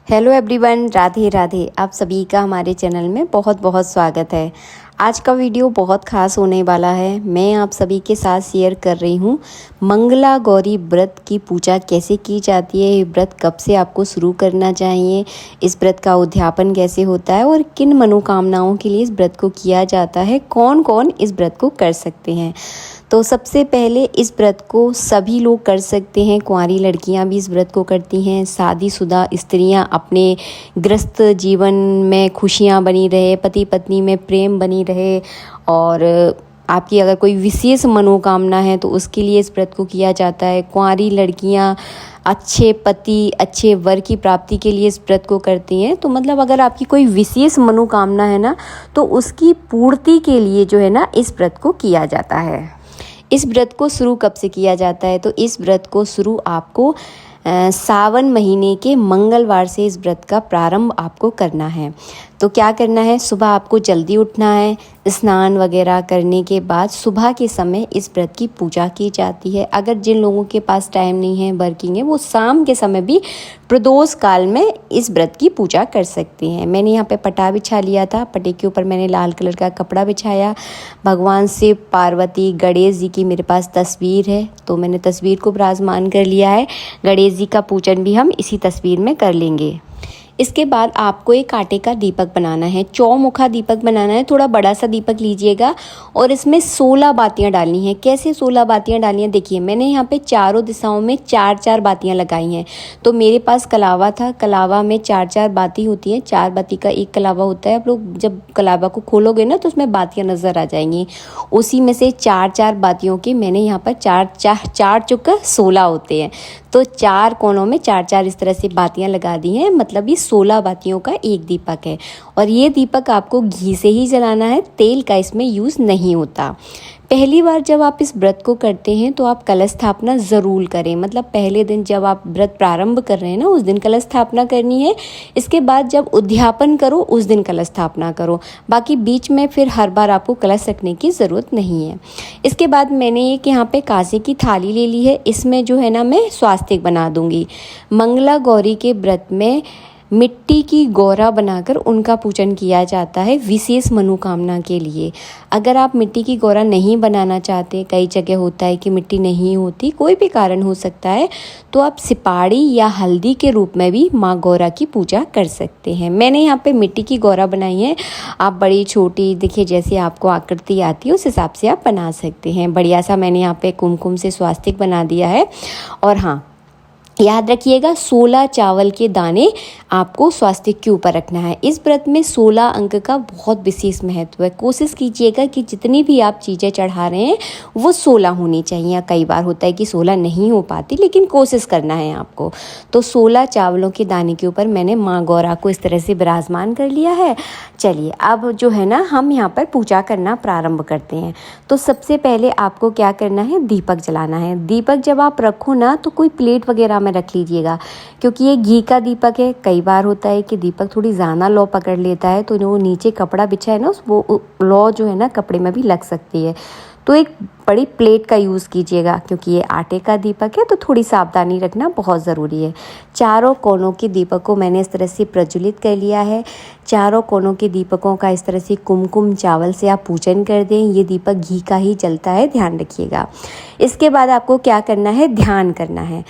Hello everyone, Radhe Radhe. आप सभी का हमारे चैनल में बहुत बहुत स्वागत है। आज का वीडियो बहुत खास होने वाला है। मैं आप सभी के साथ शेयर कर रही हूँ मंगला गौरी व्रत की पूजा कैसे की जाती है, ये व्रत कब से आपको शुरू करना चाहिए, इस व्रत का उद्यापन कैसे होता है और किन मनोकामनाओं के लिए इस व्रत को किया जाता है, कौन कौन इस व्रत को कर सकते हैं। तो सबसे पहले इस व्रत को सभी लोग कर सकते हैं। कुंवारी लड़कियां भी इस व्रत को करती हैं। शादीशुदा स्त्रियां अपने गृहस्थ जीवन में खुशियां बनी रहे, पति पत्नी में प्रेम बनी रहे और आपकी अगर कोई विशेष मनोकामना है तो उसके लिए इस व्रत को किया जाता है। कुंवारी लड़कियां अच्छे पति, अच्छे वर की प्राप्ति के लिए इस व्रत को करती हैं। तो मतलब अगर आपकी कोई विशेष मनोकामना है ना, तो उसकी पूर्ति के लिए जो है ना, इस व्रत को किया जाता है। इस व्रत को शुरू कब से किया जाता है? तो इस व्रत को शुरू आपको सावन महीने के मंगलवार से इस व्रत का प्रारंभ आपको करना है। तो क्या करना है, सुबह आपको जल्दी उठना है। स्नान वगैरह करने के बाद सुबह के समय इस व्रत की पूजा की जाती है। अगर जिन लोगों के पास टाइम नहीं है, वर्किंग है, वो शाम के समय भी प्रदोष काल में इस व्रत की पूजा कर सकते हैं। मैंने यहाँ पे पटा बिछा लिया था। पटे के ऊपर मैंने लाल कलर का कपड़ा बिछाया। भगवान शिव, पार्वती, गणेश जी की मेरे पास तस्वीर है, तो मैंने तस्वीर को विराजमान कर लिया है। गणेश जी का पूजन भी हम इसी तस्वीर में कर लेंगे। इसके बाद आपको एक आटे का दीपक बनाना है, चौमुखा दीपक बनाना है। थोड़ा बड़ा सा दीपक लीजिएगा और इसमें 16 बातियां डालनी है। कैसे 16 बातियां डालनी है, देखिए मैंने यहाँ पे चारों दिशाओं में 4-4 बातियां लगाई हैं। तो मेरे पास कलावा था, कलावा में 4-4 बाती होती हैं। 4 बाती का एक कलावा होता है। आप लोग जब कलावा को खोलोगे ना तो उसमें बातियां नज़र आ जाएंगी। उसी में से 4-4 बातियों के मैंने यहाँ पर 4 चौका 16 होते हैं। तो 4 कोनों में 4-4 इस तरह से बातियां लगा दी हैं। मतलब ये 16 बातियों का एक दीपक है। और ये दीपक आपको घी से ही जलाना है, तेल का इसमें यूज़ नहीं होता। पहली बार जब आप इस व्रत को करते हैं तो आप कलश स्थापना ज़रूर करें। मतलब पहले दिन जब आप व्रत प्रारंभ कर रहे हैं ना, उस दिन कलश स्थापना करनी है। इसके बाद जब उद्यापन करो उस दिन कलश स्थापना करो। बाकी बीच में फिर हर बार आपको कलश रखने की ज़रूरत नहीं है। इसके बाद मैंने एक यहाँ पे कांसे की थाली ले ली है। इसमें जो है ना, मैं स्वास्तिक बना दूँगी। मंगला गौरी के व्रत में मिट्टी की गौरा बनाकर उनका पूजन किया जाता है विशेष मनोकामना के लिए। अगर आप मिट्टी की गौरा नहीं बनाना चाहते, कई जगह होता है कि मिट्टी नहीं होती, कोई भी कारण हो सकता है, तो आप सिपाड़ी या हल्दी के रूप में भी माँ गौरा की पूजा कर सकते हैं। मैंने यहाँ पे मिट्टी की गौरा बनाई है। आप बड़ी छोटी, देखिए जैसे आपको आकृति आती है उस हिसाब से आप बना सकते हैं। बढ़िया सा मैंने यहाँ पे कुमकुम से स्वास्तिक बना दिया है। और हाँ, याद रखिएगा 16 चावल के दाने आपको स्वास्तिक के ऊपर रखना है। इस व्रत में 16 अंक का बहुत विशेष महत्व है। कोशिश कीजिएगा कि जितनी भी आप चीज़ें चढ़ा रहे हैं वो 16 होनी चाहिए। कई बार होता है कि 16 नहीं हो पाती, लेकिन कोशिश करना है आपको। तो 16 चावलों के दाने के ऊपर मैंने माँ गौरा को इस तरह से विराजमान कर लिया है। चलिए अब जो है ना, हम यहाँ पर पूजा करना प्रारंभ करते हैं। तो सबसे पहले आपको क्या करना है, दीपक जलाना है। दीपक जब आप रखो ना तो कोई प्लेट वगैरह में रख लीजिएगा, क्योंकि ये घी का दीपक है। कई बार होता है कि दीपक थोड़ी ज़्यादा लौ पकड़ लेता है, तो वो नीचे कपड़ा बिछा है ना, वो लौ जो है ना कपड़े में भी लग सकती है। तो एक बड़ी प्लेट का यूज़ कीजिएगा, क्योंकि ये आटे का दीपक है, तो थोड़ी सावधानी रखना बहुत ज़रूरी है। चारों कोनों के दीपक को मैंने इस तरह से प्रज्वलित कर लिया है। चारों कोनों के दीपकों का इस तरह से कुमकुम चावल से आप पूजन कर दें। ये दीपक घी का ही जलता है, ध्यान रखिएगा। इसके बाद आपको क्या करना है, ध्यान करना है।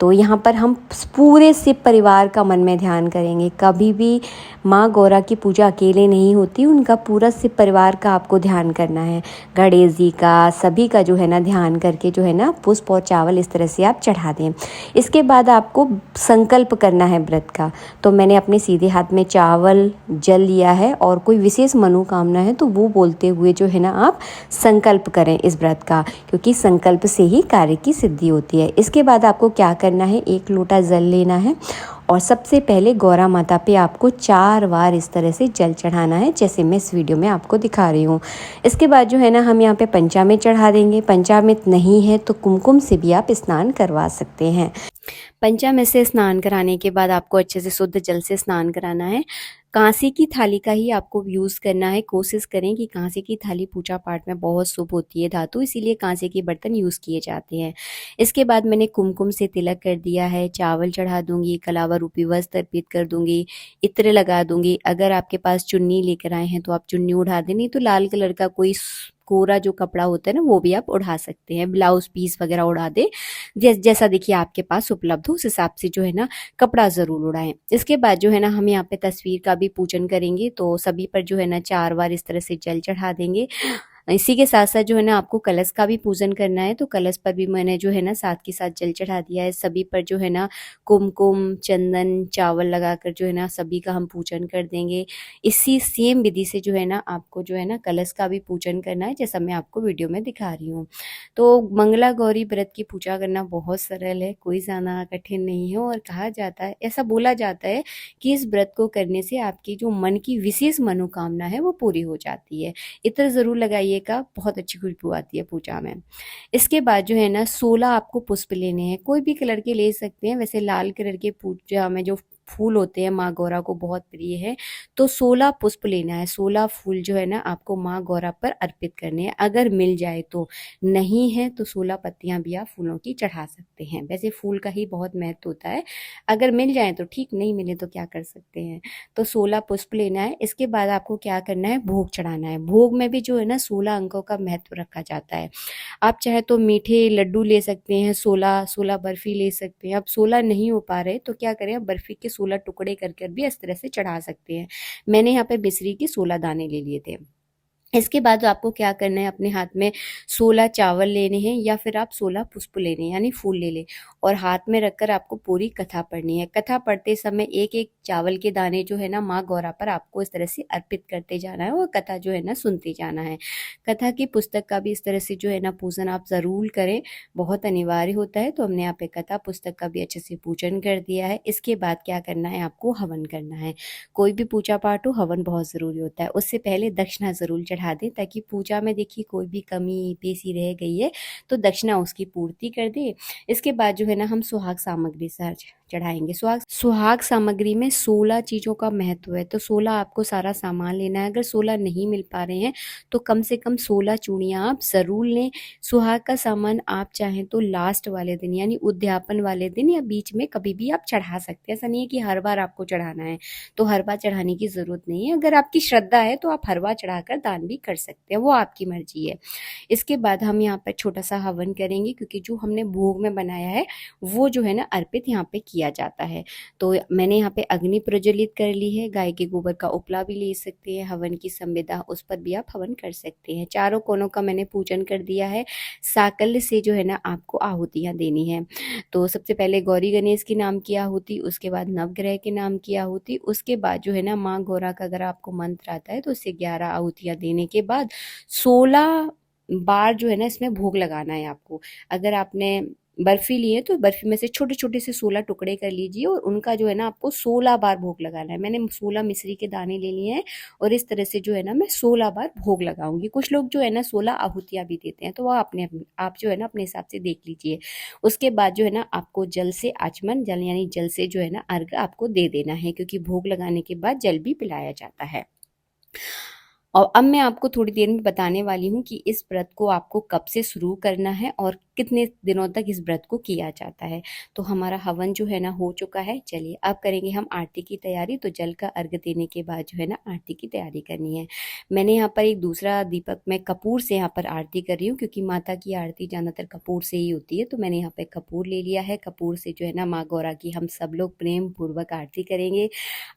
तो यहाँ पर हम पूरे शिव परिवार का मन में ध्यान करेंगे। कभी भी माँ गौरा की पूजा अकेले नहीं होती, उनका पूरा शिव परिवार का आपको ध्यान करना है। गणेश जी का, सभी का जो है ना ध्यान करके जो है ना पुष्प और चावल इस तरह से आप चढ़ा दें। इसके बाद आपको संकल्प करना है व्रत का। तो मैंने अपने सीधे हाथ में चावल, जल लिया है और कोई विशेष मनोकामना है तो वो बोलते हुए जो है ना आप संकल्प करें इस व्रत का, क्योंकि संकल्प से ही कार्य की सिद्धि होती है। इसके बाद आपको क्या करना है, 1 लोटा जल लेना है और सबसे पहले गौरा माता पे आपको 4 बार इस तरह से जल चढ़ाना है, जैसे मैं इस वीडियो में आपको दिखा रही हूँ। इसके बाद जो है ना, हम यहाँ पे पंचामृत चढ़ा देंगे। पंचामृत नहीं है तो कुमकुम से भी आप स्नान करवा सकते हैं। पंचामृत से स्नान कराने के बाद आपको अच्छे से शुद्ध जल से स्नान कराना है। कांसे की थाली का ही आपको यूज़ करना है। कोशिश करें कि कांसे की थाली पूजा पाठ में बहुत शुभ होती है धातु, इसीलिए कांसे के बर्तन यूज़ किए जाते हैं। इसके बाद मैंने कुमकुम से तिलक कर दिया है, चावल चढ़ा दूंगी, कलावा रूपी वस्त्र अर्पित कर दूंगी, इत्र लगा दूंगी। अगर आपके पास चुन्नी लेकर आए हैं तो आप चुन्नी उड़ा दें, नहीं तो लाल कलर का कोई कोरा जो कपड़ा होता है ना वो भी आप उड़ा सकते हैं, ब्लाउज पीस वगैरह उड़ा दें। जैसा देखिए आपके पास उपलब्ध हो उस हिसाब से जो है ना कपड़ा ज़रूर उड़ाएं। इसके बाद जो है ना हम यहाँ पे तस्वीर का भी पूजन करेंगे, तो सभी पर जो है ना 4 बार इस तरह से जल चढ़ा देंगे। इसी के साथ साथ जो है ना आपको कलश का भी पूजन करना है, तो कलश पर भी मैंने जो है ना साथ के साथ जल चढ़ा दिया है। सभी पर जो है ना कुमकुम, चंदन, चावल लगाकर जो है ना सभी का हम पूजन कर देंगे। इसी सेम विधि से जो है ना आपको जो है ना कलश का भी पूजन करना है, जैसा मैं आपको वीडियो में दिखा रही हूँ। तो मंगला गौरी व्रत की पूजा करना बहुत सरल है, कोई ज़्यादा कठिन नहीं है। और कहा जाता है, ऐसा बोला जाता है कि इस व्रत को करने से आपकी जो मन की विशेष मनोकामना है वो पूरी हो जाती है। इत्र ज़रूर लगाइएगा, बहुत अच्छी खुशबू आती है पूजा में। इसके बाद जो है ना 16 आपको पुष्प लेने हैं, कोई भी कलर के ले सकते हैं। वैसे लाल कलर के पूजा में जो फूल होते हैं माँ गौरा को बहुत प्रिय है, तो 16 पुष्प लेना है। 16 फूल जो है ना आपको माँ गौरा पर अर्पित करने हैं, अगर मिल जाए तो। नहीं है तो 16 पत्तियां भी आप फूलों की चढ़ा सकते हैं। वैसे फूल का ही बहुत महत्व होता है, अगर मिल जाए तो ठीक, नहीं मिले तो क्या कर सकते हैं। तो 16 पुष्प लेना है। इसके बाद आपको क्या करना है, भोग चढ़ाना है। भोग में भी जो है ना 16 अंकों का महत्व रखा जाता है। आप चाहे तो मीठे लड्डू ले सकते हैं, 16 बर्फी ले सकते हैं। अब 16 नहीं हो पा रहे तो क्या करें, बर्फी के 16 टुकड़े कर कर भी इस तरह से चढ़ा सकते हैं। मैंने यहाँ पे मिश्री के 16 दाने ले लिए थे। इसके बाद आपको क्या करना है, अपने हाथ में 16 चावल लेने हैं या फिर आप 16 पुष्प लेने हैं, यानी फूल ले लें, और हाथ में रखकर आपको पूरी कथा पढ़नी है। कथा पढ़ते समय एक एक चावल के दाने जो है ना माँ गौरा पर आपको इस तरह से अर्पित करते जाना है और कथा जो है ना सुनते जाना है। कथा की पुस्तक का भी इस तरह से जो है ना पूजन आप ज़रूर करें, बहुत अनिवार्य होता है। तो हमने यहाँ पे कथा पुस्तक का भी अच्छे से पूजन कर दिया है। इसके बाद क्या करना है, आपको हवन करना है। कोई भी पूजा पाठ हो हवन बहुत ज़रूरी होता है। उससे पहले दक्षिणा ज़रूर चढ़ा दें, ताकि पूजा में देखिए कोई भी कमी पेशी रह गई है तो दक्षिणा उसकी पूर्ति कर दे। इसके बाद जो है ना हम सुहाग सामग्री चढ़ाएंगे। सुहाग सामग्री में 16 चीज़ों का महत्व है, तो 16 आपको सारा सामान लेना है। अगर 16 नहीं मिल पा रहे हैं तो कम से कम 16 चूड़ियाँ आप ज़रूर लें। सुहाग का सामान आप चाहें तो लास्ट वाले दिन यानी उद्यापन वाले दिन या बीच में कभी भी आप चढ़ा सकते हैं। ऐसा नहीं है कि हर बार आपको चढ़ाना है, तो हर बार चढ़ाने की ज़रूरत नहीं है। अगर आपकी श्रद्धा है तो आप हर बार चढ़ाकर दान भी कर सकते हैं, वो आपकी मर्जी है। इसके बाद हम यहाँ पर छोटा सा हवन करेंगे, क्योंकि जो हमने भोग में बनाया है वो जो है ना अर्पित यहाँ पे किया जाता है। तो मैंने यहाँ पे अग्नि प्रज्वलित कर ली है। गाय के गोबर का उपला भी ले सकते हैं, हवन की संविदा उस पर भी आप हवन कर सकते हैं। चारों कोनों का मैंने पूजन कर दिया है। साकल्य से जो है ना आपको आहुतियाँ देनी है। तो सबसे पहले गौरी गणेश के नाम की आहुति, उसके बाद नवग्रह के नाम की आहुति, उसके बाद जो है ना माँ गौरा का अगर आपको मंत्र आता है तो उससे 11 आहुतियाँ देने के बाद 16 बार जो है ना इसमें भोग लगाना है आपको। अगर आपने बर्फी ली है तो बर्फी में से छोटे छोटे से 16 टुकड़े कर लीजिए और उनका जो है ना आपको 16 बार भोग लगाना है। मैंने 16 मिश्री के दाने ले लिए हैं और इस तरह से जो है ना मैं 16 बार भोग लगाऊंगी। कुछ लोग जो है ना 16 आहुतियाँ भी देते हैं, तो वह आप जो है ना अपने हिसाब से देख लीजिए। उसके बाद जो है ना आपको जल से आचमन, जल यानी जल से जो है ना अर्घ आपको दे देना है, क्योंकि भोग लगाने के बाद जल भी पिलाया जाता है। और अब मैं आपको थोड़ी देर में बताने वाली हूँ कि इस व्रत को आपको कब से शुरू करना है और कितने दिनों तक इस व्रत को किया जाता है। तो हमारा हवन जो है ना हो चुका है। चलिए अब करेंगे हम आरती की तैयारी। तो जल का अर्घ देने के बाद जो है ना आरती की तैयारी करनी है। मैंने यहाँ पर एक दूसरा दीपक में कपूर से यहाँ पर आरती कर रही हूँ, क्योंकि माता की आरती ज़्यादातर कपूर से ही होती है। तो मैंने यहाँ पर कपूर ले लिया है। कपूर से जो है ना माँ गौरा की हम सब लोग प्रेम पूर्वक आरती करेंगे।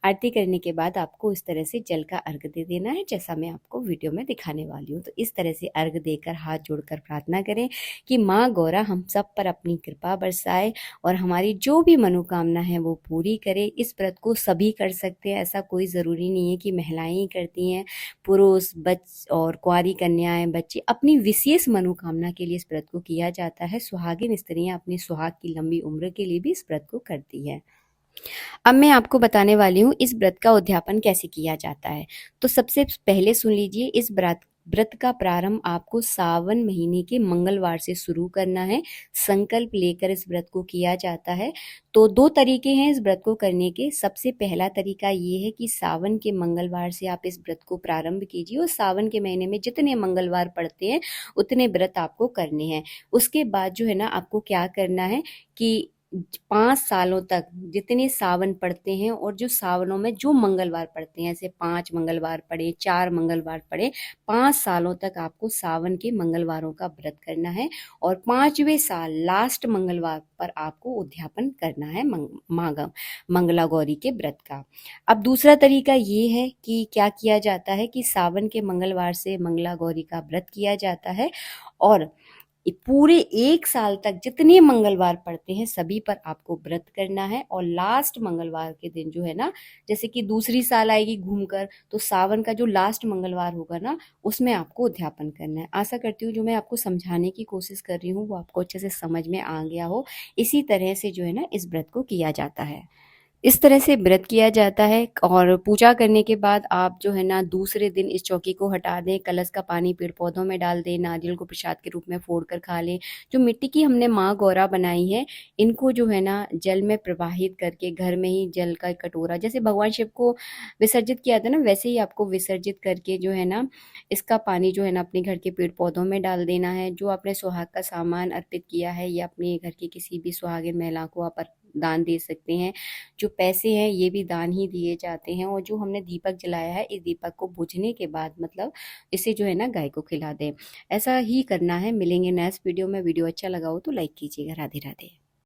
आरती करने के बाद आपको इस तरह से जल का अर्घ दे देना है, जैसा मैं आपको वीडियो में दिखाने वाली हूँ। तो इस तरह से अर्घ देकर हाथ जोड़कर प्रार्थना करें कि माँ गौरा हम सब पर अपनी कृपा बरसाए और हमारी जो भी मनोकामना है वो पूरी करे। इस व्रत को सभी कर सकते हैं, ऐसा कोई ज़रूरी नहीं है कि महिलाएं ही करती हैं। पुरुष, और कुंवारी कन्याएं, बच्चे अपनी विशेष मनोकामना के लिए इस व्रत को किया जाता है। सुहागिन स्त्रियां अपने सुहाग की लंबी उम्र के लिए भी इस व्रत को करती है। अब मैं आपको बताने वाली हूँ इस व्रत का उद्यापन कैसे किया जाता है। तो सबसे पहले सुन लीजिए, इस व्रत का प्रारंभ आपको सावन महीने के मंगलवार से शुरू करना है। संकल्प लेकर इस व्रत को किया जाता है। तो 2 तरीके हैं इस व्रत को करने के। सबसे पहला तरीका ये है कि सावन के मंगलवार से आप इस व्रत को प्रारंभ कीजिए और सावन के महीने में जितने मंगलवार पड़ते हैं उतने व्रत आपको करने हैं। उसके बाद जो है ना आपको क्या करना है कि 5 सालों तक जितने सावन पड़ते हैं और जो सावनों में जो मंगलवार पड़ते हैं, ऐसे 5 मंगलवार पड़े, 4 मंगलवार पड़े, 5 सालों तक आपको सावन के मंगलवारों का व्रत करना है और 5वें साल लास्ट मंगलवार पर आपको उद्यापन करना है मंगला गौरी के व्रत का। अब दूसरा तरीका ये है कि क्या किया जाता है कि सावन के मंगलवार से मंगला गौरी का व्रत किया जाता है और पूरे 1 साल तक जितने मंगलवार पड़ते हैं सभी पर आपको व्रत करना है और लास्ट मंगलवार के दिन जो है ना, जैसे कि दूसरी साल आएगी घूमकर, तो सावन का जो लास्ट मंगलवार होगा ना उसमें आपको उद्यापन करना है। आशा करती हूँ जो मैं आपको समझाने की कोशिश कर रही हूँ वो आपको अच्छे से समझ में आ गया हो। इसी तरह से जो है ना इस व्रत को किया जाता है। इस तरह से व्रत किया जाता है और पूजा करने के बाद आप जो है ना दूसरे दिन इस चौकी को हटा दें, कलश का पानी पेड़ पौधों में डाल दें, नारियल को प्रसाद के रूप में फोड़ कर खा लें। जो मिट्टी की हमने माँ गौरा बनाई है इनको जो है ना जल में प्रवाहित करके घर में ही जल का एक कटोरा, जैसे भगवान शिव को विसर्जित किया था ना वैसे ही आपको विसर्जित करके जो है ना इसका पानी जो है ना अपने घर के पेड़ पौधों में डाल देना है। जो आपने सुहाग का सामान अर्पित किया है या अपने घर की किसी भी सुहागिन महिला को आप दान दे सकते हैं। जो पैसे हैं ये भी दान ही दिए जाते हैं और जो हमने दीपक जलाया है इस दीपक को बुझने के बाद मतलब इसे जो है ना गाय को खिला दें। ऐसा ही करना है। मिलेंगे नेक्स्ट वीडियो में। वीडियो अच्छा लगा हो तो लाइक कीजिएगा। राधे राधे।